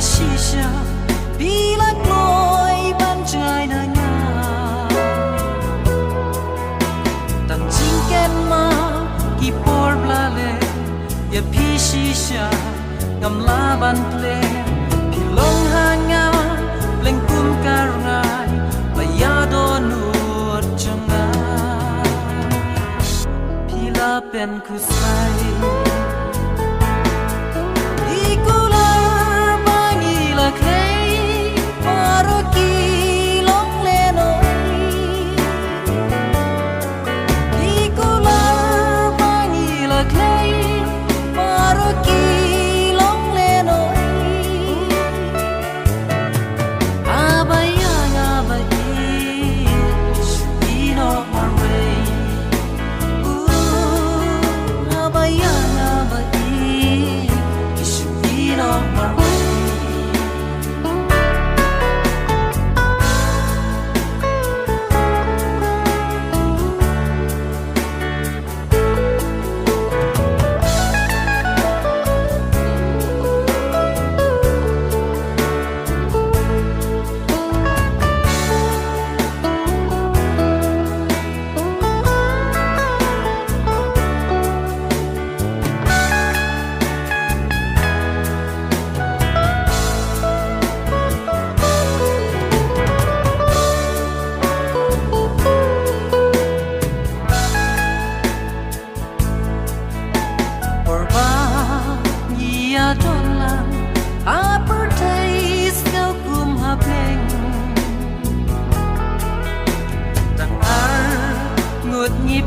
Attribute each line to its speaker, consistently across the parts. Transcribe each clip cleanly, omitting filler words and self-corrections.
Speaker 1: shisha bi lạc lối ban trai đời nga tang ching ken ma ki por bla le ya pi shisha ngam la ban ple pi long hanga leng kum karangai la ya do nuot changa pi la pen kusai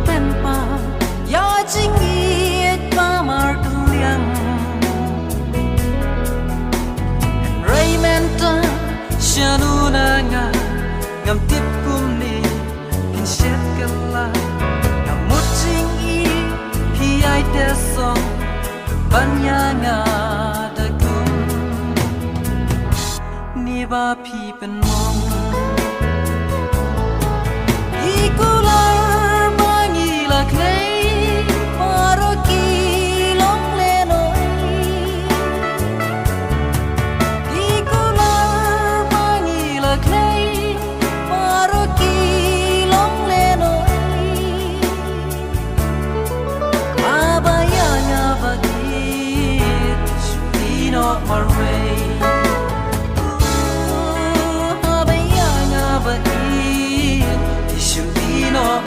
Speaker 1: pen pa ya ching yet pa mar tu yang raymenta shanu na nga ngam tip kum ni in shet kala ngam mut ching i pi ai te song ban ya nga da kum ni ba pi pen mong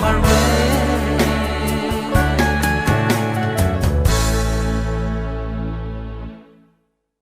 Speaker 2: My